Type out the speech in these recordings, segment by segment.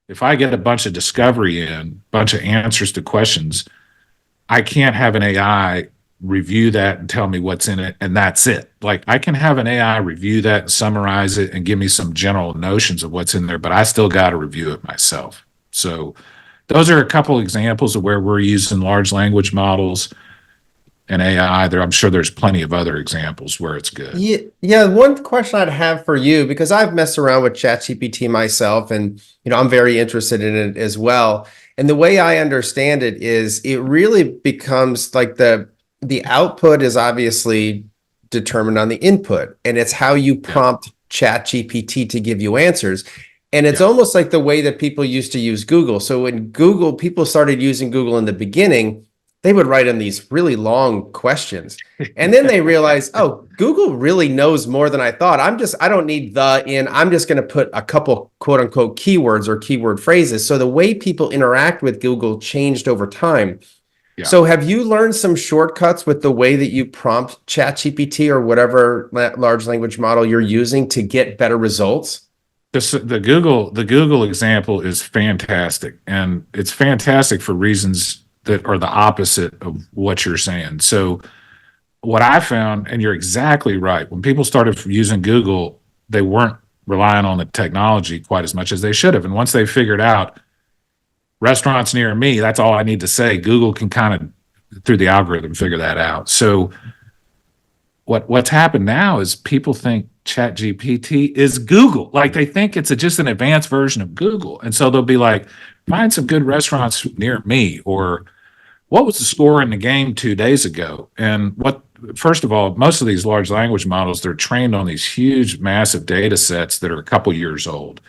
If I get a bunch of discovery in, bunch of answers to questions, I can't have an AI review that and tell me what's in it, and that's it. Like, I can have an AI review that and summarize it and give me some general notions of what's in there, but I still got to review it myself. So those are a couple examples of where we're using large language models and AI. I'm sure there's plenty of other examples where it's good. Yeah. One question I'd have for you, because I've messed around with ChatGPT myself, and I'm very interested in it as well. And the way I understand it is, it really becomes like the output is obviously determined on the input, and it's how you prompt ChatGPT to give you answers. And it's almost like the way that people used to use Google. So when people started using Google in the beginning, they would write in these really long questions. And then they realized, oh, Google really knows more than I thought. I don't need the in, I'm just going to put a couple quote unquote keywords or keyword phrases. So the way people interact with Google changed over time. Yeah. So have you learned some shortcuts with the way that you prompt ChatGPT or whatever large language model you're using to get better results? The Google example is fantastic, and it's fantastic for reasons that are the opposite of what you're saying. So what I found, and you're exactly right, when people started using Google, they weren't relying on the technology quite as much as they should have. And once they figured out restaurants near me, that's all I need to say, Google can kind of, through the algorithm, figure that out. So what's happened now is people think ChatGPT is Google. Like, they think it's just an advanced version of Google. And so they'll be like, find some good restaurants near me, or what was the score in the game 2 days ago? And first of all, most of these large language models, they're trained on these huge, massive data sets that are a couple years old.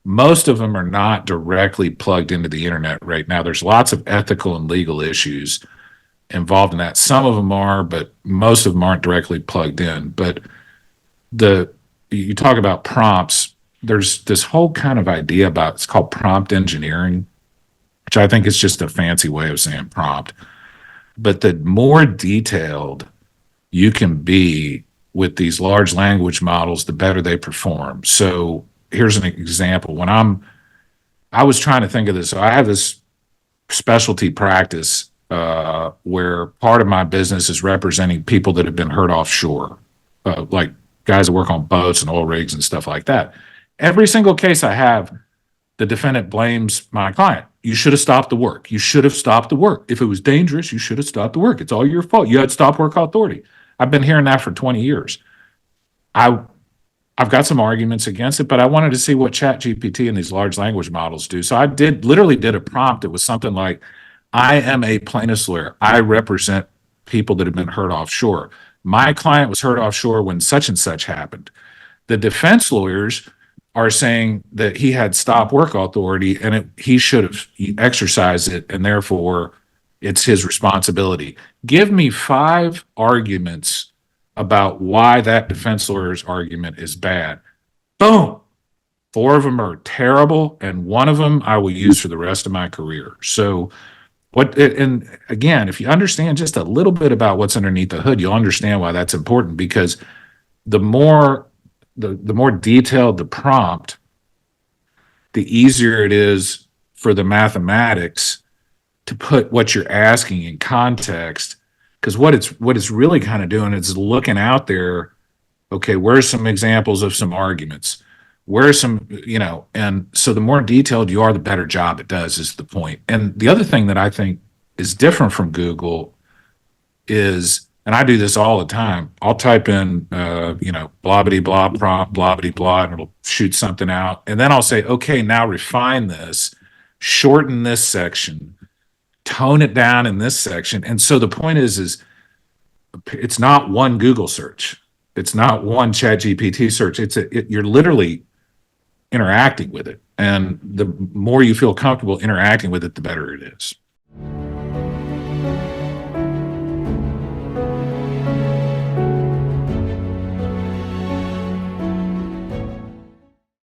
Most of them are not directly plugged into the internet right now. There's lots of ethical and legal issues involved in that. Some of them are, but most of them aren't directly plugged in. But you talk about prompts, there's this whole kind of idea about, it's called prompt engineering, which I think is just a fancy way of saying prompt. But the more detailed you can be with these large language models, the better they perform. So here's an example. When I was trying to think of this. So I have this specialty practice where part of my business is representing people that have been hurt offshore, like guys that work on boats and oil rigs and stuff like that. Every single case I have, the defendant blames my client. You should have stopped the work. You should have stopped the work. If it was dangerous, you should have stopped the work. It's all your fault. You had stop work authority. I've been hearing that for 20 years. I've got some arguments against it, but I wanted to see what ChatGPT and these large language models do. So I literally did a prompt that was something like, I am a plaintiff's lawyer. I represent people that have been hurt offshore. My client was hurt offshore when such and such happened. The defense lawyers are saying that he had stop work authority and he should have exercised it, and therefore it's his responsibility. Give me 5 arguments about why that defense lawyer's argument is bad. Boom. 4 of them are terrible, and 1 of them I will use for the rest of my career. So and again, if you understand just a little bit about what's underneath the hood, you'll understand why that's important, because the more detailed the prompt, the easier it is for the mathematics to put what you're asking in context. Because what it's really kind of doing is looking out there, okay, where's some examples of some arguments? Where's some, and so the more detailed you are, the better job it does, is the point. And the other thing that I think is different from Google is, and I do this all the time, I'll type in, blah-bitty-blah prompt, blah-bitty-blah, and it'll shoot something out. And then I'll say, okay, now refine this, shorten this section, tone it down in this section. And so the point is it's not one Google search. It's not one ChatGPT search. You're literally interacting with it. And the more you feel comfortable interacting with it, the better it is.